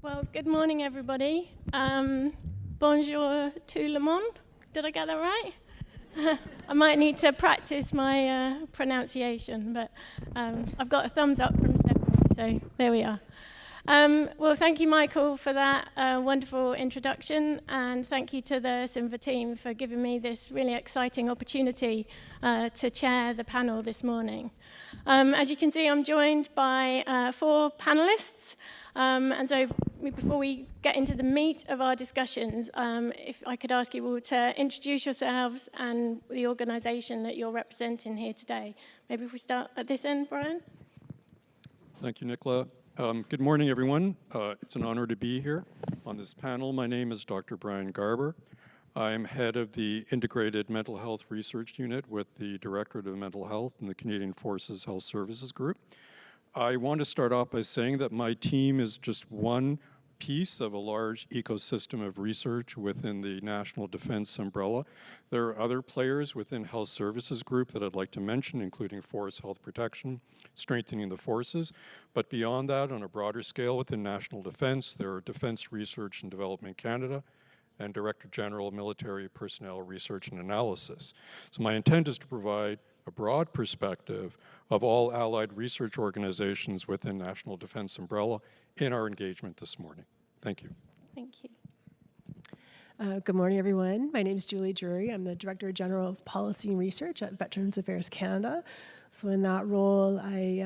Well, good morning, everybody. Bonjour tout le monde. Did I get that right? I might need to practice my pronunciation, but I've got a thumbs up from Stephanie, so there we are. Well, thank you, Michael, for that wonderful introduction, and thank you to the CIMVHR team for giving me this really exciting opportunity to chair the panel this morning. As you can see, I'm joined by 4 panelists, and so before we get into the meat of our discussions, if I could ask you all to introduce yourselves and the organisation that you're representing here today. Maybe if we start at this end, Brian? Thank you, Nicola. Good morning, everyone. It's an honor to be here on this panel. My name is Dr. Brian Garber. I'm head of the Integrated Mental Health Research Unit with the Directorate of Mental Health in the Canadian Forces Health Services Group. I want to start off by saying that my team is just one piece of a large ecosystem of research within the National Defense umbrella. There are other players within Health Services Group that I'd like to mention, including Forest Health Protection, strengthening the forces. But beyond that, on a broader scale within National Defense, there are Defense Research and Development Canada and Director General Military Personnel Research and Analysis. So my intent is to provide a broad perspective of all allied research organizations within National Defense umbrella in our engagement this morning. Thank you. Thank you. Good morning, everyone. My name is Julie Drury. I'm the Director General of Policy and Research at Veterans Affairs Canada. So in that role, I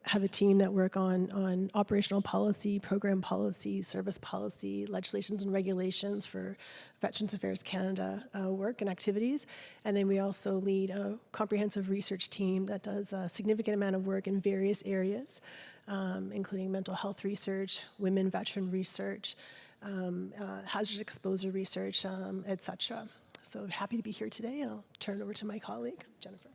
have a team that work on operational policy, program policy, service policy, legislations and regulations for Veterans Affairs Canada work and activities. And then we also lead a comprehensive research team that does a significant amount of work in various areas, including mental health research, women veteran research, hazard exposure research, etc. So happy to be here today, and I'll turn it over to my colleague, Jennifer.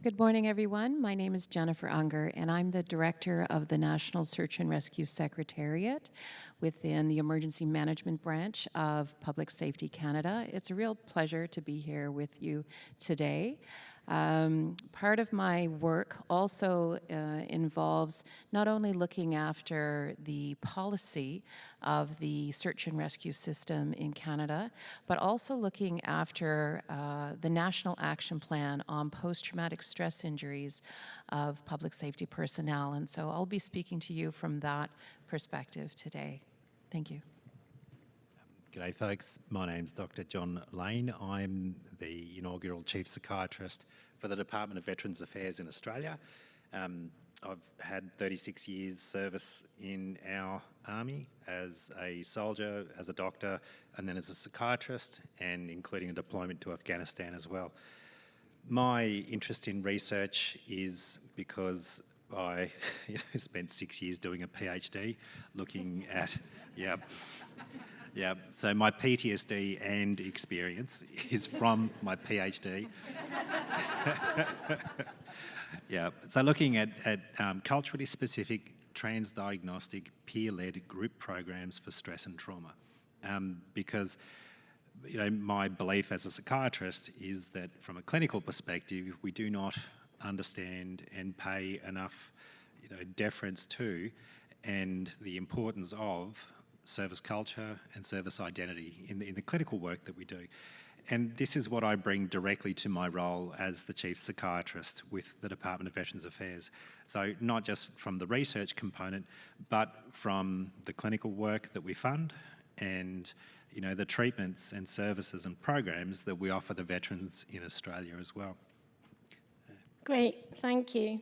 Good morning, everyone. My name is Jennifer Unger, and I'm the Director of the National Search and Rescue Secretariat within the Emergency Management Branch of Public Safety Canada. It's a real pleasure to be here with you today. Part of my work also involves not only looking after the policy of the search and rescue system in Canada, but also looking after the National Action Plan on post-traumatic stress injuries of public safety personnel. And so I'll be speaking to you from that perspective today. Thank you. G'day folks, my name's Dr. John Lane. I'm the inaugural Chief Psychiatrist for the Department of Veterans Affairs in Australia. I've had 36 years service in our army as a soldier, as a doctor, and then as a psychiatrist, and including a deployment to Afghanistan as well. My interest in research is because I spent 6 years doing a PhD looking at, so my PTSD and experience is from my PhD. So looking at culturally specific, trans-diagnostic, peer-led group programs for stress and trauma. Because my belief as a psychiatrist is that from a clinical perspective, we do not understand and pay enough deference to and the importance of service culture and service identity in the clinical work that we do. And this is what I bring directly to my role as the Chief Psychiatrist with the Department of Veterans Affairs. So not just from the research component, but from the clinical work that we fund and the treatments and services and programs that we offer the veterans in Australia as well. Great, thank you.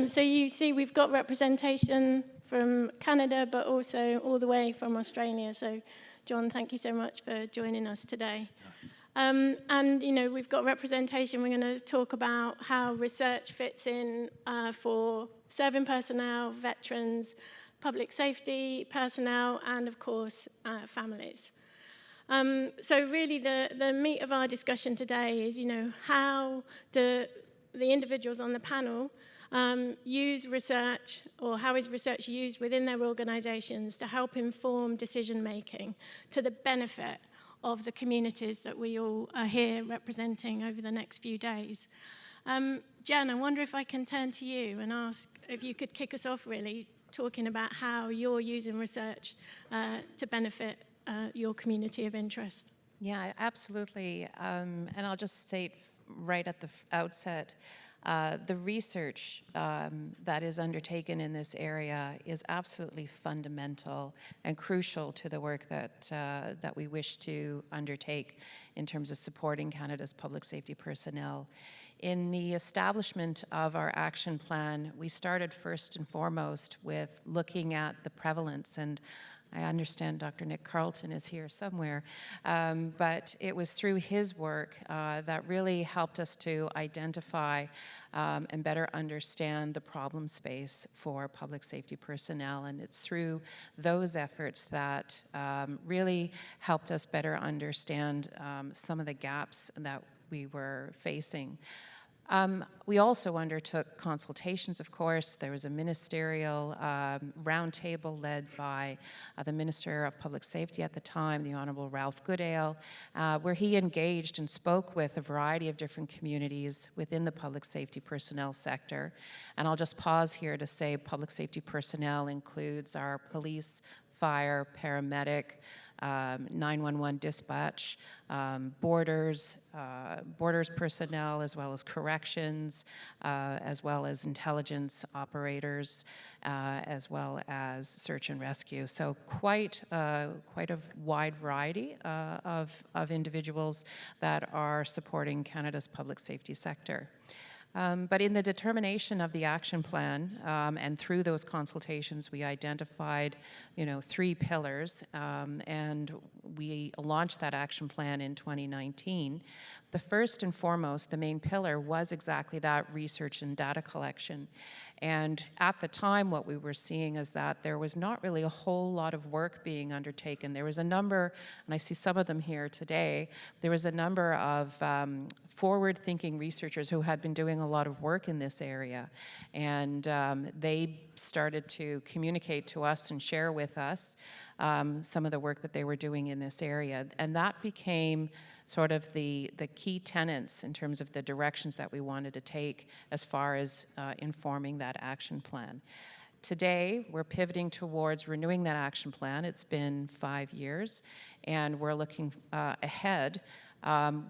So you see we've got representation from Canada, but also all the way from Australia. So, John, thank you so much for joining us today. And, we've got representation. We're going to talk about how research fits in for serving personnel, veterans, public safety personnel, and, of course, families. So really the meat of our discussion today is, how do the individuals on the panel use research, or how is research used within their organisations to help inform decision-making to the benefit of the communities that we all are here representing over the next few days. Jen, I wonder if I can turn to you and ask if you could kick us off, really, talking about how you're using research to benefit your community of interest. Yeah, absolutely. And I'll just state right at the outset, the research that is undertaken in this area is absolutely fundamental and crucial to the work that we wish to undertake in terms of supporting Canada's public safety personnel. In the establishment of our action plan, we started first and foremost with looking at the prevalence, and I understand Dr. Nick Carlton is here somewhere, but it was through his work that really helped us to identify and better understand the problem space for public safety personnel. And it's through those efforts that really helped us better understand some of the gaps that we were facing. We also undertook consultations, of course. There was a ministerial roundtable led by the Minister of Public Safety at the time, the Honourable Ralph Goodale, where he engaged and spoke with a variety of different communities within the public safety personnel sector. And I'll just pause here to say public safety personnel includes our police, fire, paramedic, 911 dispatch, borders personnel, as well as corrections, as well as intelligence operators, as well as search and rescue. So quite a wide variety of individuals that are supporting Canada's public safety sector. But in the determination of the action plan and through those consultations, we identified, 3 pillars, and we launched that action plan in 2019. The first and foremost, the main pillar was exactly that, research and data collection. And at the time, what we were seeing is that there was not really a whole lot of work being undertaken. There was a number, and I see some of them here today, there was a number of forward-thinking researchers who had been doing a lot of work in this area. And they started to communicate to us and share with us some of the work that they were doing in this area. And that became sort of the key tenets in terms of the directions that we wanted to take as far as informing that action plan. Today, we're pivoting towards renewing that action plan. It's been 5 years, and we're looking ahead.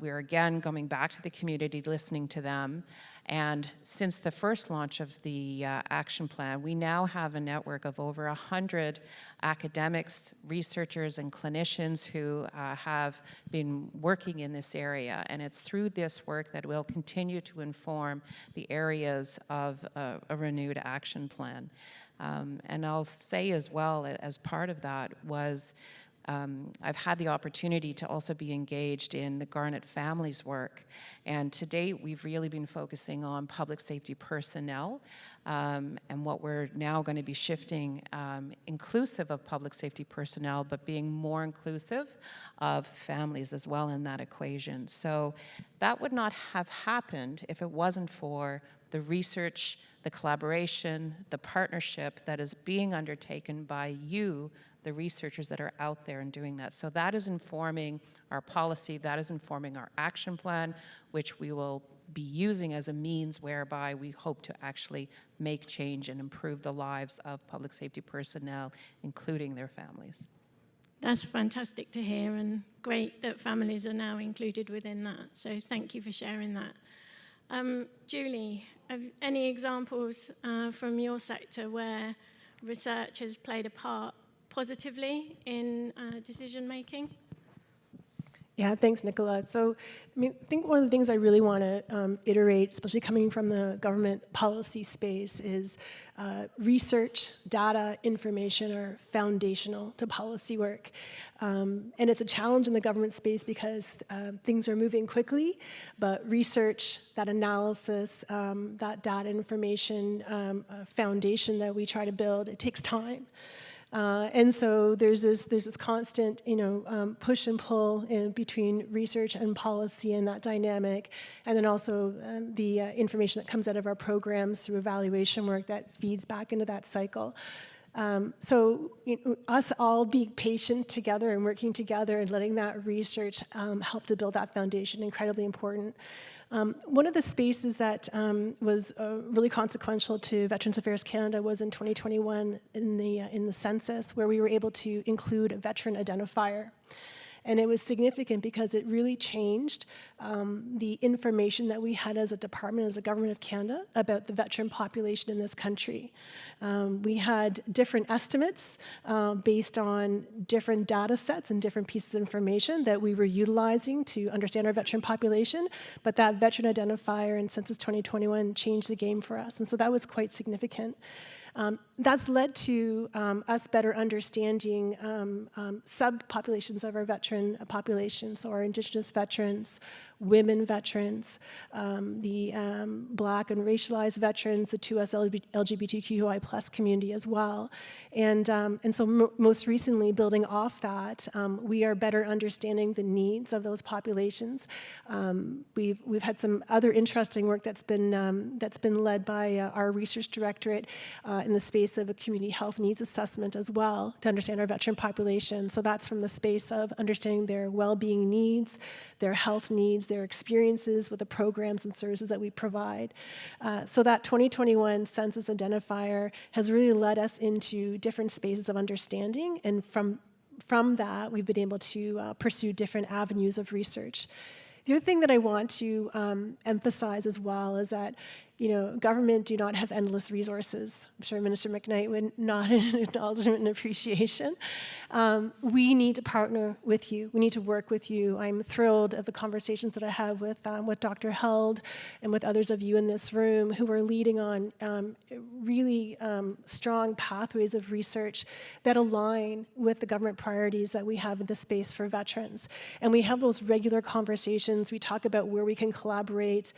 We're again going back to the community, listening to them. And since the first launch of the action plan, we now have a network of over 100 academics, researchers, and clinicians who have been working in this area. And it's through this work that we'll continue to inform the areas of a renewed action plan. And I'll say as well, as part of that was I've had the opportunity to also be engaged in the Garnet family's work. And to date, we've really been focusing on public safety personnel. And what we're now going to be shifting, inclusive of public safety personnel, but being more inclusive of families as well in that equation. So that would not have happened if it wasn't for the research, the collaboration, the partnership that is being undertaken by you, the researchers that are out there and doing that. So that is informing our policy, that is informing our action plan, which we will be using as a means whereby we hope to actually make change and improve the lives of public safety personnel, including their families. That's fantastic to hear, and great that families are now included within that. So thank you for sharing that. Julie, any examples from your sector where research has played a part positively in decision making? Yeah, thanks, Nicola. So, I think one of the things I really want to iterate, especially coming from the government policy space, is research, data, information are foundational to policy work. And it's a challenge in the government space because things are moving quickly, but research, that analysis, that data information foundation that we try to build, it takes time. And so there's this constant, push and pull in between research and policy and that dynamic, and then also the information that comes out of our programs through evaluation work that feeds back into that cycle. So us all being patient together and working together and letting that research help to build that foundation, incredibly important. One of the spaces that was really consequential to Veterans Affairs Canada was in 2021 in the census, where we were able to include a veteran identifier. And it was significant because it really changed the information that we had as a department, as a government of Canada, about the veteran population in this country. We had different estimates based on different data sets and different pieces of information that we were utilizing to understand our veteran population, but that veteran identifier in Census 2021 changed the game for us, and so that was quite significant. That's led to us better understanding subpopulations of our veteran population, so our Indigenous veterans, women veterans, the Black and racialized veterans, the 2S LGBTQI+ community as well. And so most recently, building off that, we are better understanding the needs of those populations. We've had some other interesting work that's been led by our research directorate in the space of a community health needs assessment as well, to understand our veteran population. So that's from the space of understanding their well-being needs, their health needs, their experiences with the programs and services that we provide. So that 2021 census identifier has really led us into different spaces of understanding, and from that, we've been able to pursue different avenues of research. The other thing that I want to emphasize as well is that, government do not have endless resources. I'm sure Minister McKnight would nod in acknowledgement and appreciation. We need to partner with you. We need to work with you. I'm thrilled of the conversations that I have with Dr. Held and with others of you in this room who are leading on really strong pathways of research that align with the government priorities that we have in the space for veterans. And we have those regular conversations. We talk about where we can collaborate.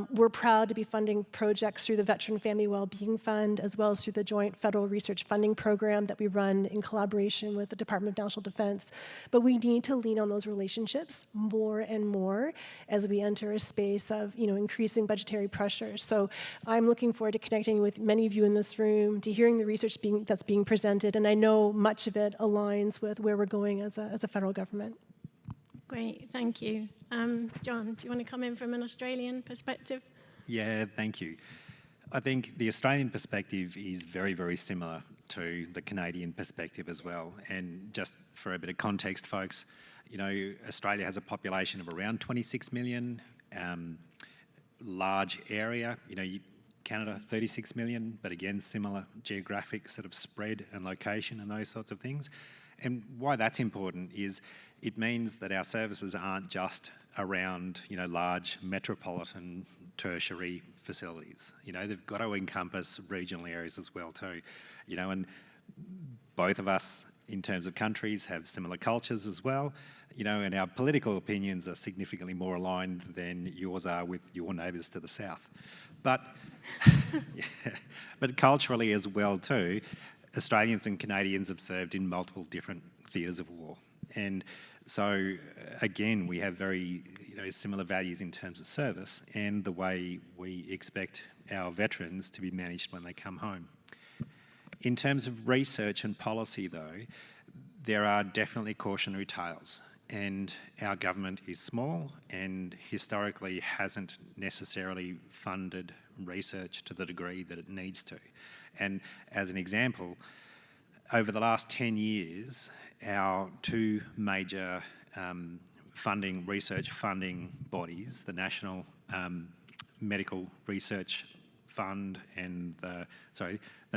We're proud to be funding projects through the Veteran Family Wellbeing Fund, as well as through the Joint Federal Research Funding Program that we run in collaboration with the Department of National Defense. But we need to lean on those relationships more and more as we enter a space of increasing budgetary pressures. So I'm looking forward to connecting with many of you in this room, to hearing the research that's being presented, and I know much of it aligns with where we're going as a federal government. Great, thank you. John, do you want to come in from an Australian perspective? Yeah, thank you. I think the Australian perspective is very, very similar to the Canadian perspective as well. And just for a bit of context, folks, Australia has a population of around 26 million, large area. Canada, 36 million, but again, similar geographic sort of spread and location and those sorts of things. And why that's important is it means that our services aren't just around, large metropolitan tertiary facilities. They've got to encompass regional areas as well too. And both of us, in terms of countries, have similar cultures as well. And our political opinions are significantly more aligned than yours are with your neighbours to the south. But, but culturally as well too, Australians and Canadians have served in multiple different theatres of war. And so, again, we have very similar values in terms of service and the way we expect our veterans to be managed when they come home. In terms of research and policy, though, there are definitely cautionary tales. And our government is small and historically hasn't necessarily funded research to the degree that it needs to. And as an example, over the last 10 years, our two major research funding bodies, the National Medical Research Fund and the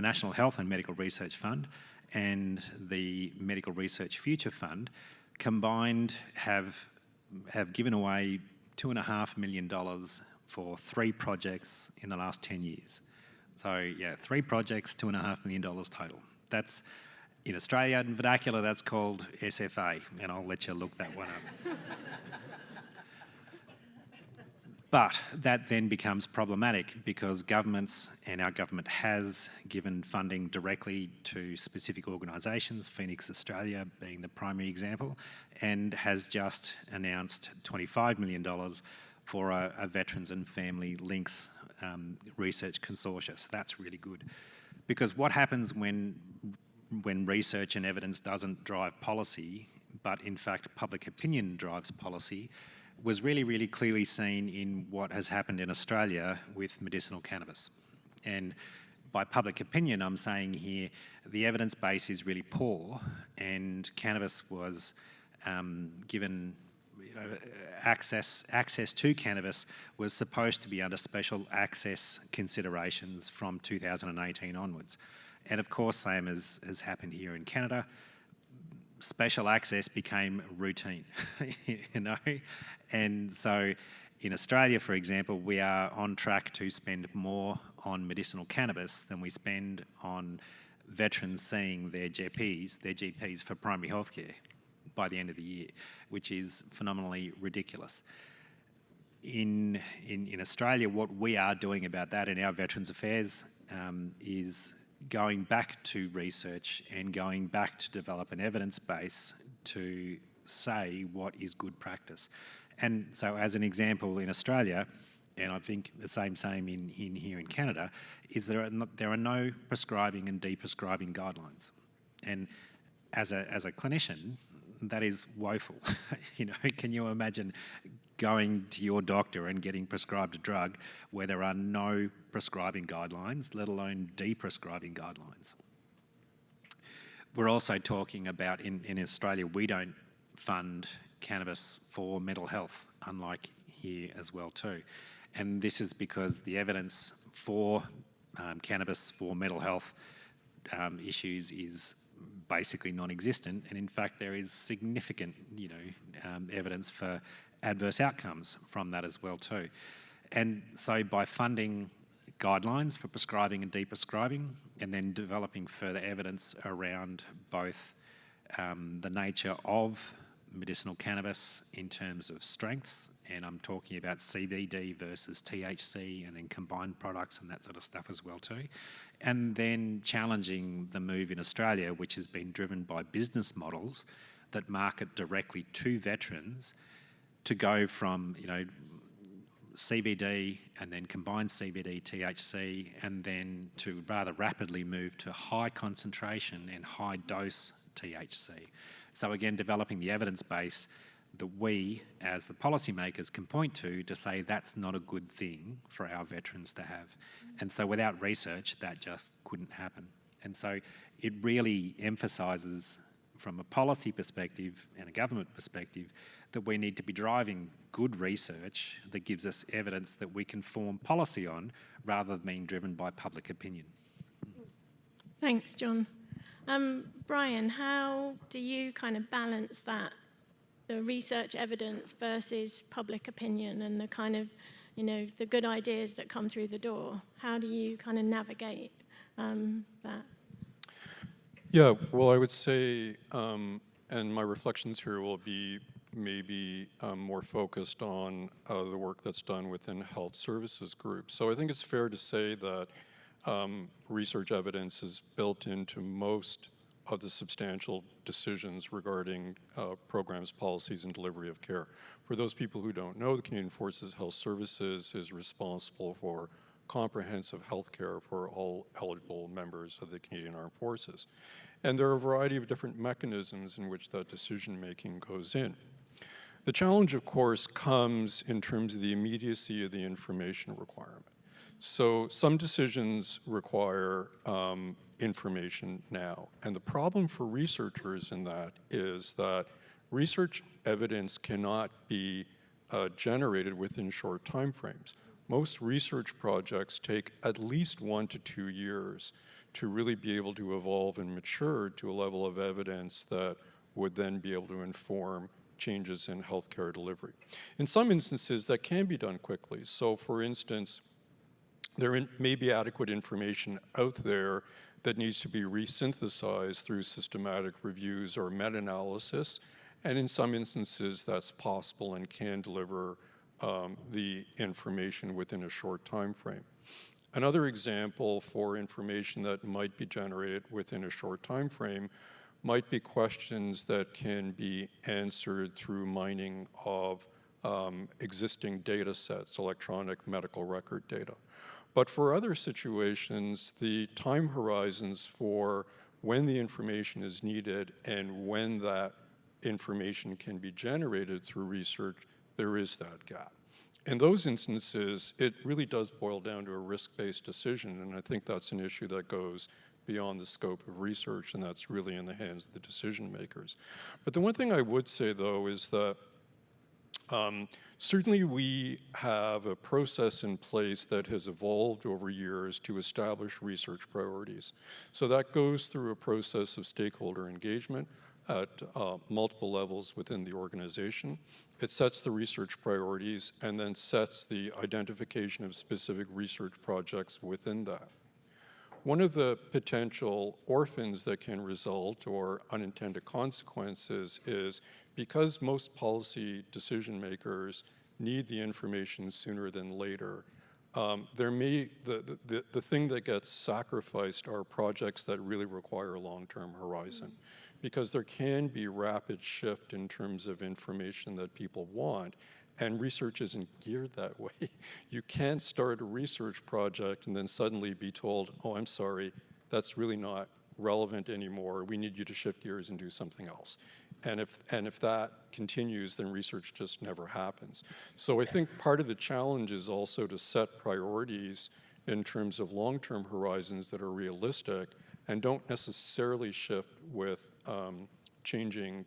National Health and Medical Research Fund and the Medical Research Future Fund, combined have given away $2.5 million for 3 projects in the last 10 years. So yeah, 3 projects, $2.5 million total. That's, in Australian vernacular, that's called SFA, and I'll let you look that one up. But that then becomes problematic because governments, and our government has given funding directly to specific organisations, Phoenix Australia being the primary example, and has just announced $25 million for a Veterans and Family Links research consortia. So that's really good. Because what happens when research and evidence doesn't drive policy, but in fact public opinion drives policy, was really, really clearly seen in what has happened in Australia with medicinal cannabis. And by public opinion, I'm saying here, the evidence base is really poor, and cannabis was given, access to cannabis was supposed to be under special access considerations from 2018 onwards. And of course, same as has happened here in Canada, special access became routine, And so in Australia, for example, we are on track to spend more on medicinal cannabis than we spend on veterans seeing their GPs for primary healthcare by the end of the year, which is phenomenally ridiculous. In Australia, what we are doing about that in our Veterans Affairs is going back to research and going back to develop an evidence base to say what is good practice. And so as an example in Australia, and I think the same in here in Canada, is there are no prescribing and deprescribing guidelines. And as a clinician, that is woeful. Can you imagine going to your doctor and getting prescribed a drug where there are no prescribing guidelines, let alone deprescribing guidelines? We're also talking about, in Australia, we don't fund cannabis for mental health, unlike here as well too. And this is because the evidence for cannabis for mental health issues is basically non-existent, and in fact there is significant evidence for adverse outcomes from that as well too. And so by funding guidelines for prescribing and deprescribing, and then developing further evidence around both the nature of medicinal cannabis in terms of strengths, and I'm talking about CBD versus THC and then combined products and that sort of stuff as well too. And then challenging the move in Australia, which has been driven by business models that market directly to veterans, to go from CBD and then combined CBD, THC, and then to rather rapidly move to high concentration and high dose THC. So again, developing the evidence base that we, as the policymakers, can point to say that's not a good thing for our veterans to have. And so without research, that just couldn't happen. And so it really emphasises, from a policy perspective and a government perspective, that we need to be driving good research that gives us evidence that we can form policy on, rather than being driven by public opinion. Thanks, John. Brian, how do you kind of balance that, the research evidence versus public opinion and the kind of, the good ideas that come through the door? How do you kind of navigate that? Yeah, well, I would say, and my reflections here will be maybe more focused on the work that's done within health services groups. So I think it's fair to say that research evidence is built into most of the substantial decisions regarding programs, policies, and delivery of care. For those people who don't know, the Canadian Forces Health Services is responsible for comprehensive health care for all eligible members of the Canadian Armed Forces. And there are a variety of different mechanisms in which that decision-making goes in. The challenge, of course, comes in terms of the immediacy of the information requirement. So some decisions require information now. And the problem for researchers in that is that research evidence cannot be generated within short timeframes. Most research projects take at least 1 to 2 years to really be able to evolve and mature to a level of evidence that would then be able to inform changes in healthcare delivery. In some instances, that can be done quickly. So for instance, there may be adequate information out there that needs to be resynthesized through systematic reviews or meta-analysis, and in some instances that's possible and can deliver the information within a short time frame. Another example for information that might be generated within a short time frame might be questions that can be answered through mining of existing data sets, electronic medical record data. But for other situations, the time horizons for when the information is needed and when that information can be generated through research there is that gap. In those instances, it really does boil down to a risk-based decision, and I think that's an issue that goes beyond the scope of research, and that's really in the hands of the decision makers. But the one thing I would say, though, is that certainly we have a process in place that has evolved over years to establish research priorities. So that goes through a process of stakeholder engagement at multiple levels within the organization. It sets the research priorities and then sets the identification of specific research projects within that. One of the potential orphans that can result, or unintended consequences, is because most policy decision makers need the information sooner than later, the thing that gets sacrificed are projects that really require a long-term horizon, because there can be rapid shift in terms of information that people want, and research isn't geared that way. You can't start a research project and then suddenly be told, oh, I'm sorry, that's really not relevant anymore. We need you to shift gears and do something else. And if that continues, then research just never happens. So I think part of the challenge is also to set priorities in terms of long-term horizons that are realistic and don't necessarily shift with changing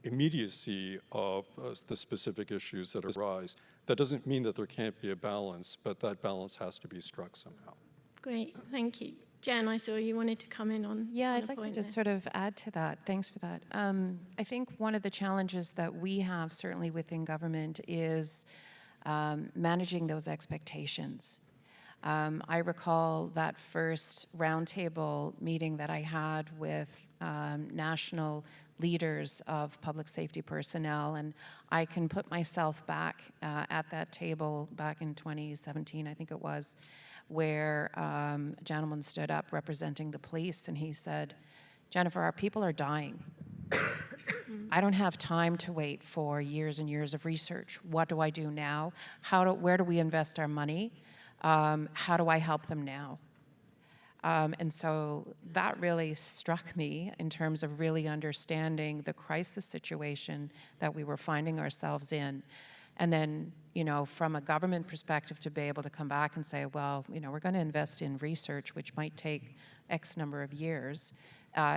immediacy of the specific issues that arise. That doesn't mean that there can't be a balance, but that balance has to be struck somehow. Great, thank you. Jen, I saw you wanted to come in on Yeah, on I'd a like to point just there. sort of add to that. Thanks for that. I think one of the challenges that we have certainly within government is managing those expectations. I recall that first roundtable meeting that I had with national leaders of public safety personnel, and I can put myself back at that table back in 2017, I think it was, where a gentleman stood up representing the police, and he said, Jennifer, our people are dying. I don't have time to wait for years and years of research. What do I do now? Where do we invest our money? How do I help them now? And so that really struck me in terms of really understanding the crisis situation that we were finding ourselves in. And then, you know, from a government perspective, to be able to come back and say, well, you know, we're going to invest in research, which might take X number of years.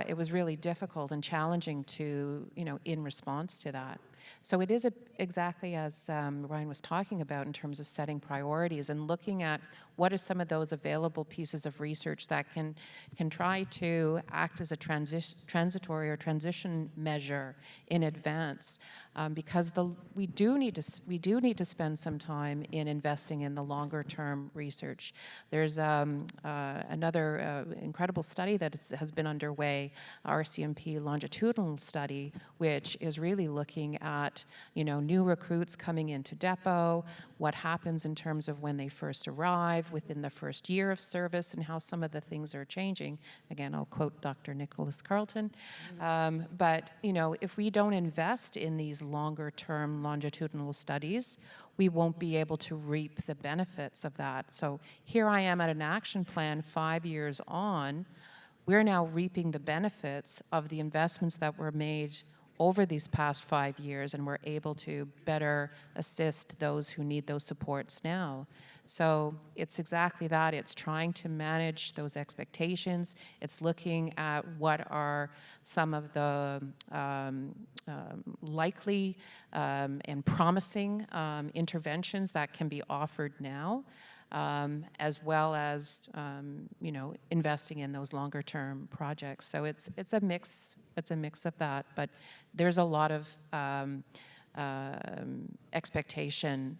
It was really difficult and challenging to, you know, in response to that. So it is exactly as Ryan was talking about in terms of setting priorities and looking at what are some of those available pieces of research that can try to act as a transitory or transition measure in advance, because we do need to spend some time in investing in the longer term research. There's another incredible study that has been underway, RCMP longitudinal study, which is really looking at, you know, new recruits coming into depot, what happens in terms of when they first arrive, within the first year of service, and how some of the things are changing. Again, I'll quote Dr. Nicholas Carlton. But, you know, if we don't invest in these longer term longitudinal studies, we won't be able to reap the benefits of that. So here I am at an action plan 5 years on. We're now reaping the benefits of the investments that were made over these past 5 years, and we're able to better assist those who need those supports now. So it's exactly that. It's trying to manage those expectations. It's looking at what are some of the likely and promising interventions that can be offered now, as well as you know, investing in those longer term projects. So it's a mix. It's a mix of that, but there's a lot of expectation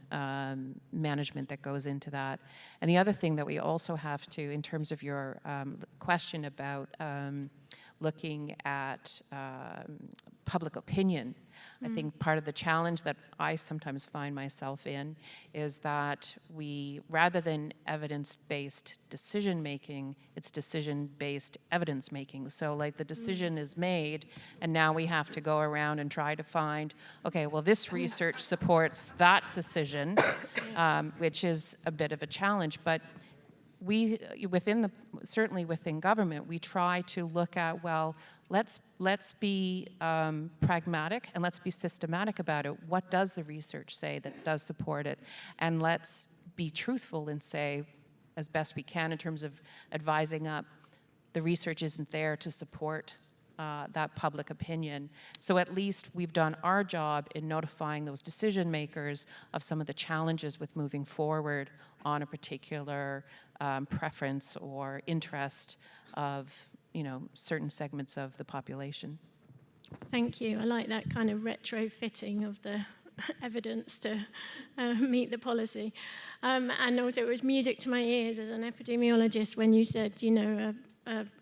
management that goes into that. And the other thing that we also have to, in terms of your question about looking at public opinion, I think part of the challenge that I sometimes find myself in is that we, rather than evidence-based decision-making, it's decision-based evidence-making. So like the decision is made, and now we have to go around and try to find, okay, well, this research supports that decision, which is a bit of a challenge. But we, certainly within government, we try to look at, well, let's be pragmatic and let's be systematic about it. What does the research say that does support it? And let's be truthful and say, as best we can in terms of advising up, the research isn't there to support that public opinion. So at least we've done our job in notifying those decision makers of some of the challenges with moving forward on a particular preference or interest of, you know, certain segments of the population. Thank you. I like that kind of retrofitting of the evidence to meet the policy. And also it was music to my ears as an epidemiologist when you said, you know,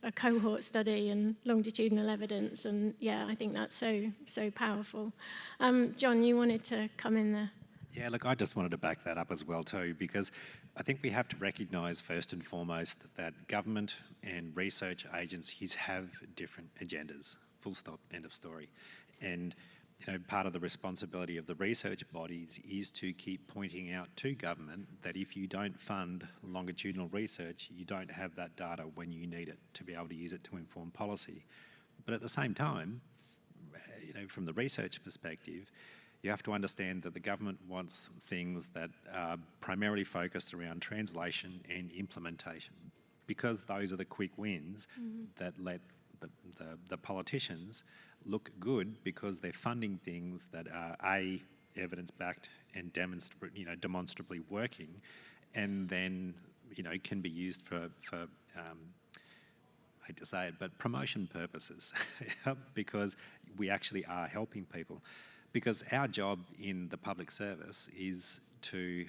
a cohort study and longitudinal evidence, and yeah, I think that's so powerful. John, you wanted to come in there. Yeah, look, I just wanted to back that up as well too, because I think we have to recognise first and foremost that government and research agencies have different agendas, full stop, end of story. And you know, part of the responsibility of the research bodies is to keep pointing out to government that if you don't fund longitudinal research, you don't have that data when you need it to be able to use it to inform policy. But at the same time, you know, from the research perspective, you have to understand that the government wants things that are primarily focused around translation and implementation, because those are the quick wins that let the politicians look good, because they're funding things that are A, evidence-backed and demonstrably working, and then, you know, can be used for I hate to say it, but promotion purposes, because we actually are helping people. Because our job in the public service is to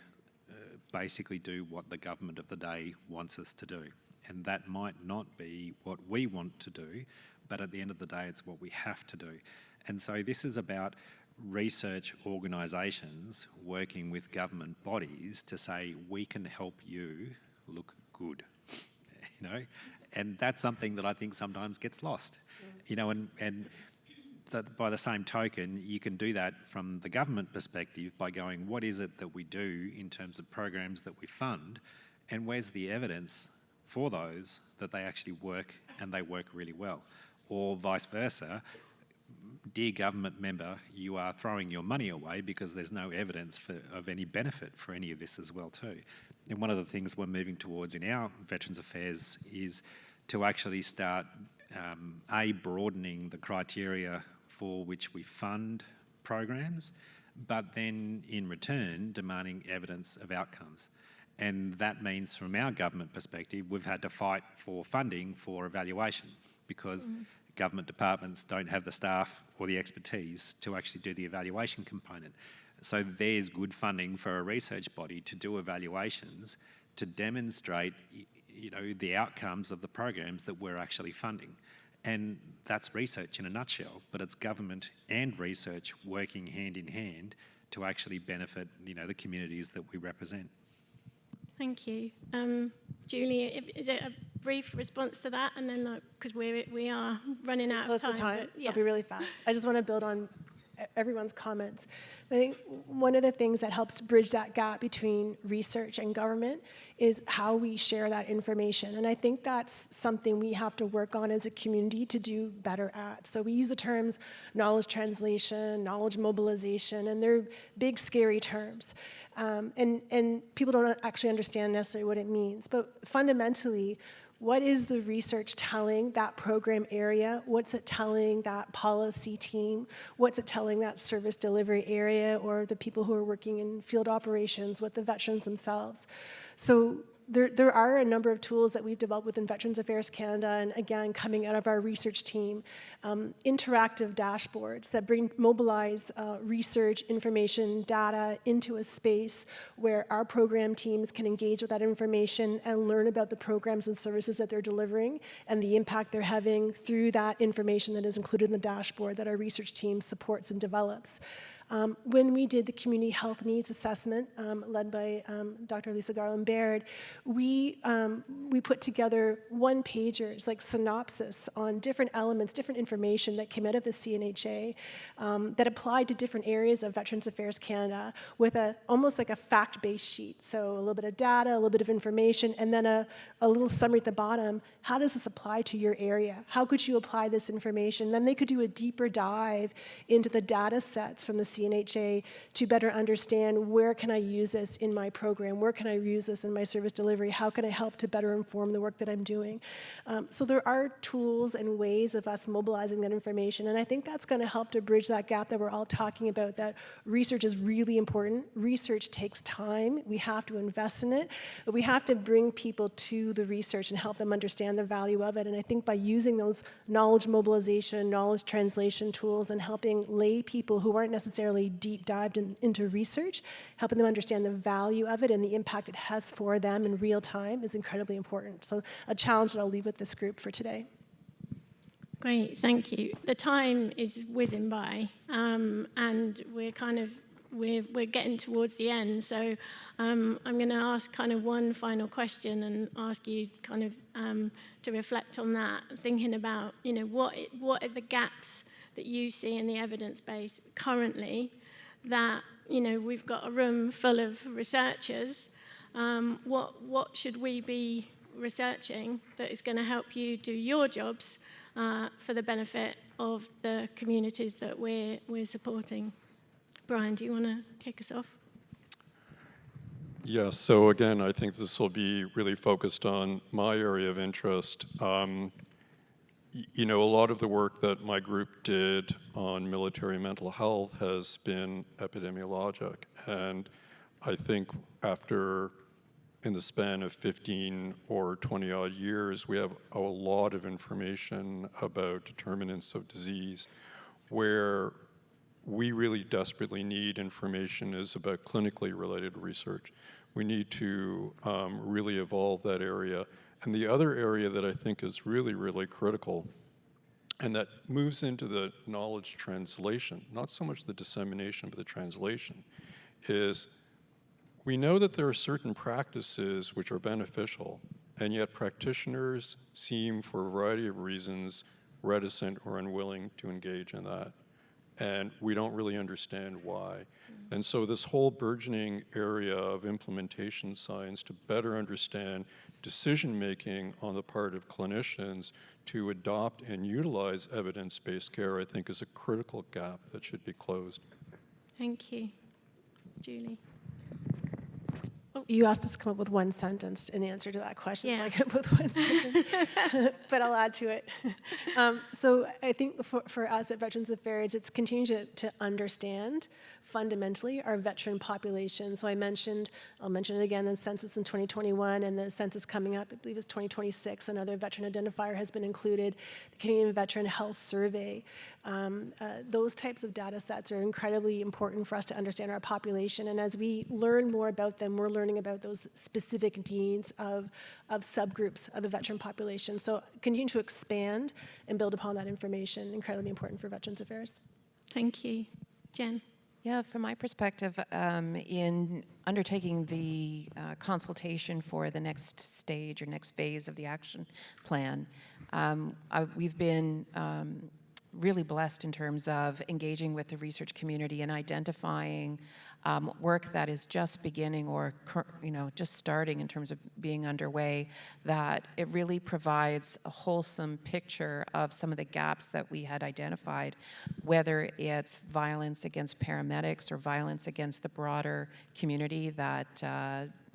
basically do what the government of the day wants us to do. And that might not be what we want to do, but at the end of the day, it's what we have to do. And so this is about research organisations working with government bodies to say, we can help you look good, you know? And that's something that I think sometimes gets lost, you know, and that by the same token, you can do that from the government perspective by going, what is it that we do in terms of programs that we fund, and where's the evidence for those that they actually work and they work really well? Or vice versa, dear government member, you are throwing your money away because there's no evidence of any benefit for any of this as well too. And one of the things we're moving towards in our Veterans Affairs is to actually start broadening the criteria for which we fund programs, but then in return demanding evidence of outcomes. And that means from our government perspective, we've had to fight for funding for evaluation, because government departments don't have the staff or the expertise to actually do the evaluation component. So there's good funding for a research body to do evaluations to demonstrate, you know, the outcomes of the programs that we're actually funding. And that's research in a nutshell, but it's government and research working hand in hand to actually benefit, you know, the communities that we represent. Thank you. Julie, is it a brief response to that? And then, because we are running out of time. But, yeah. I'll be really fast. I just want to build on everyone's comments. I think one of the things that helps bridge that gap between research and government is how we share that information. And I think that's something we have to work on as a community to do better at. So we use the terms knowledge translation, knowledge mobilization, and they're big, scary terms. And people don't actually understand necessarily what it means. But fundamentally, what is the research telling that program area? What's it telling that policy team? What's it telling that service delivery area or the people who are working in field operations with the veterans themselves? So there are a number of tools that we've developed within Veterans Affairs Canada, and again, coming out of our research team, interactive dashboards that mobilize research, information, data into a space where our program teams can engage with that information and learn about the programs and services that they're delivering and the impact they're having through that information that is included in the dashboard that our research team supports and develops. When we did the community health needs assessment, led by Dr. Lisa Garland-Baird, we put together one-pagers, like synopsis on different elements, different information that came out of the CNHA that applied to different areas of Veterans Affairs Canada with almost like a fact-based sheet. So a little bit of data, a little bit of information, and then a little summary at the bottom. How does this apply to your area? How could you apply this information? Then they could do a deeper dive into the data sets from the CNHA to better understand, where can I use this in my program? Where can I use this in my service delivery? How can I help to better inform the work that I'm doing? So there are tools and ways of us mobilizing that information, and I think that's going to help to bridge that gap that we're all talking about, that research is really important. Research takes time. We have to invest in it, but we have to bring people to the research and help them understand the value of it. And I think by using those knowledge mobilization, knowledge translation tools, and helping lay people who aren't necessarily deep dived into research, helping them understand the value of it and the impact it has for them in real time is incredibly important. So a challenge that I'll leave with this group for today. Great, thank you. The time is whizzing by, and we're getting towards the end. So I'm going to ask kind of one final question and ask you kind of to reflect on that, thinking about, what are the gaps that you see in the evidence base currently that, we've got a room full of researchers. What should we be researching that is going to help you do your jobs for the benefit of the communities that we're supporting? Brian, do you want to kick us off? Yes, so again, I think this will be really focused on my area of interest. A lot of the work that my group did on military mental health has been epidemiologic, and I think in the span of 15 or 20 odd years, we have a lot of information about determinants of disease. Where we really desperately need information is about clinically related research. We need to really evolve that area. And the other area that I think is really, really critical, and that moves into the knowledge translation, not so much the dissemination, but the translation, is we know that there are certain practices which are beneficial, and yet practitioners seem, for a variety of reasons, reticent or unwilling to engage in that. And we don't really understand why. And so this whole burgeoning area of implementation science to better understand decision-making on the part of clinicians to adopt and utilize evidence-based care, I think, is a critical gap that should be closed. Thank you. Julie? You asked us to come up with one sentence in answer to that question, so I came up with one sentence, but I'll add to it. So I think for us at Veterans Affairs, it's continuing to understand fundamentally our veteran population. So I'll mention it again, the census in 2021 and the census coming up, I believe it's 2026, another veteran identifier has been included, the Canadian Veteran Health Survey. Those types of data sets are incredibly important for us to understand our population, and as we learn more about them, we're learning about those specific needs of subgroups of the veteran population. So continue to expand and build upon that information, incredibly important for Veterans Affairs. Thank you. Jen? Yeah, from my perspective, in undertaking the consultation for the next stage or next phase of the action plan, we've been really blessed in terms of engaging with the research community and identifying work that is just beginning or just starting in terms of being underway, that it really provides a wholesome picture of some of the gaps that we had identified, whether it's violence against paramedics or violence against the broader community that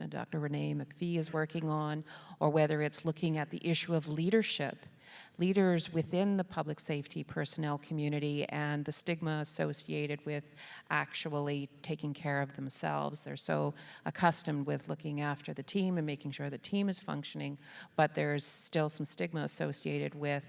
Dr. Renee McPhee is working on, or whether it's looking at the issue of leadership. Leaders within the public safety personnel community and the stigma associated with actually taking care of themselves. They're so accustomed with looking after the team and making sure the team is functioning, but there's still some stigma associated with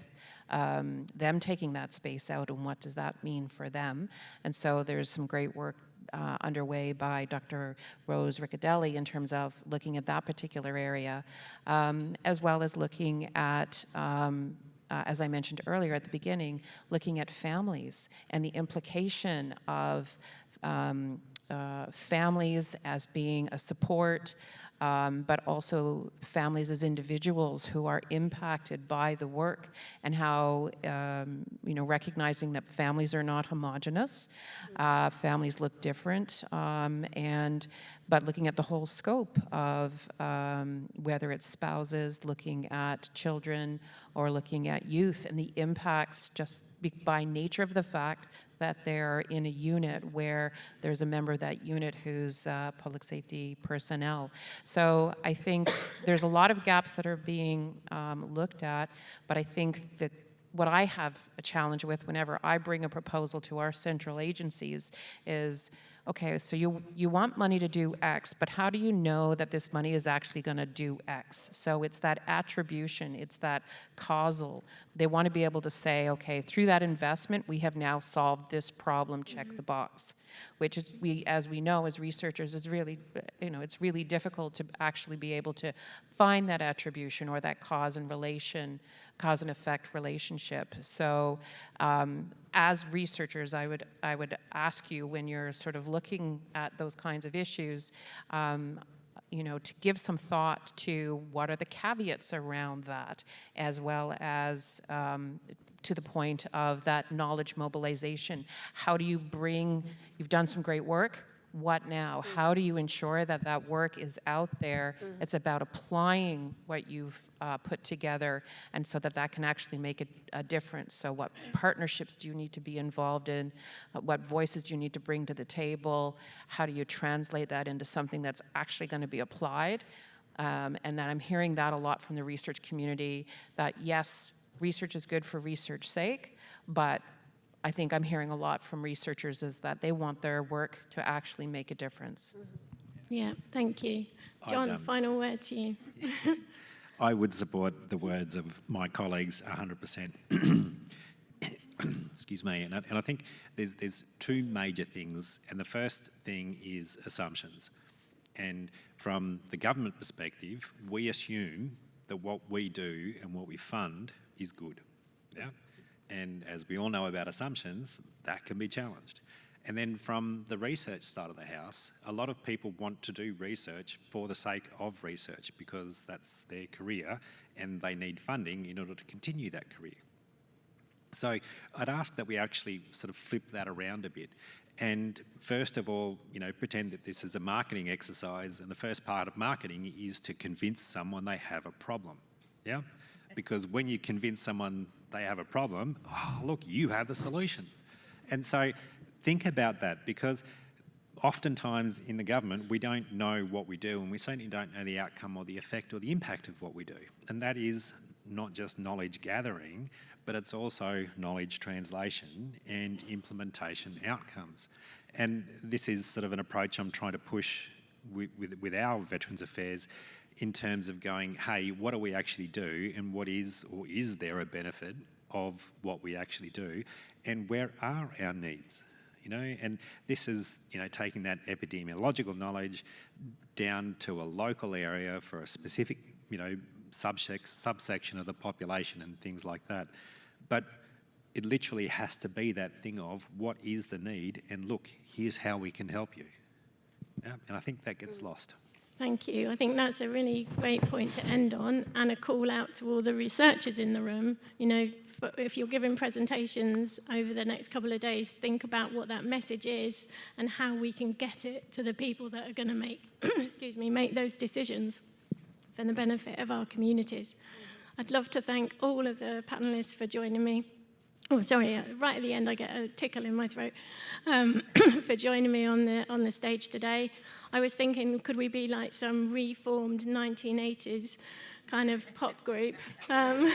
them taking that space out, and what does that mean for them. And so there's some great work underway by Dr. Rose Riccadelli in terms of looking at that particular area, as well as looking at as I mentioned earlier at the beginning, looking at families and the implication of families as being a support, but also families as individuals who are impacted by the work, and how, recognizing that families are not homogenous, families look different, but looking at the whole scope of whether it's spouses, looking at children, or looking at youth, and the impacts just by nature of the fact that they're in a unit where there's a member of that unit who's public safety personnel. So I think there's a lot of gaps that are being looked at, but I think that what I have a challenge with whenever I bring a proposal to our central agencies is, okay, so you want money to do X, but how do you know that this money is actually going to do X? So it's that attribution, it's that causal. They want to be able to say, okay, through that investment, we have now solved this problem, check the box, which is, as we know as researchers, is really, it's really difficult to actually be able to find that attribution or that cause and effect relationship. So as researchers, I would ask you, when you're sort of looking at those kinds of issues, to give some thought to what are the caveats around that, as well as to the point of that knowledge mobilization. How do you you've done some great work, what now? How do you ensure that that work is out there? It's about applying what you've put together, and so that that can actually make a difference. So what partnerships do you need to be involved in? What voices do you need to bring to the table? How do you translate that into something that's actually going to be applied? And that I'm hearing that a lot from the research community, that yes, research is good for research's sake, but I think I'm hearing a lot from researchers is that they want their work to actually make a difference. Yeah, thank you. John, final word to you. I would support the words of my colleagues 100%. Excuse me. And I think there's two major things. And the first thing is assumptions. And from the government perspective, we assume that what we do and what we fund is good. Yeah. And as we all know about assumptions, that can be challenged. And then from the research side of the house, a lot of people want to do research for the sake of research because that's their career and they need funding in order to continue that career. So I'd ask that we actually sort of flip that around a bit. And first of all, pretend that this is a marketing exercise, and the first part of marketing is to convince someone they have a problem. Yeah? Because when you convince someone they have a problem, oh, look, you have the solution. And so think about that, because oftentimes in the government, we don't know what we do, and we certainly don't know the outcome or the effect or the impact of what we do. And that is not just knowledge gathering, but it's also knowledge translation and implementation outcomes. And this is sort of an approach I'm trying to push with our Veterans Affairs, in terms of going, hey, what do we actually do, and what is or is there a benefit of what we actually do, and where are our needs? And this is, taking that epidemiological knowledge down to a local area for a specific, subsection of the population and things like that. But it literally has to be that thing of what is the need, and look, here's how we can help you. Yeah? And I think that gets lost. Thank you. I think that's a really great point to end on, and a call out to all the researchers in the room. If you're giving presentations over the next couple of days, think about what that message is and how we can get it to the people that are going to make those decisions for the benefit of our communities. I'd love to thank all of the panelists for joining me. Oh, sorry, right at the end I get a tickle in my throat, for joining me on the stage today. I was thinking, could we be like some reformed 1980s kind of pop group? I'll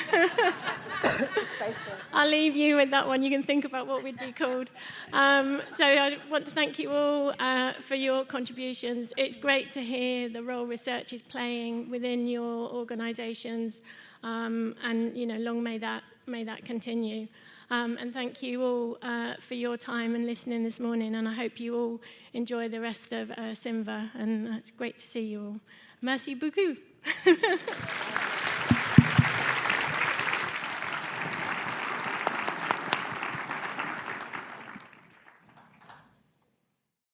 leave you with that one. You can think about what we'd be called. So I want to thank you all for your contributions. It's great to hear the role research is playing within your organisations, and long may that continue. And thank you all for your time and listening this morning, and I hope you all enjoy the rest of CIMVHR, and it's great to see you all. Merci beaucoup.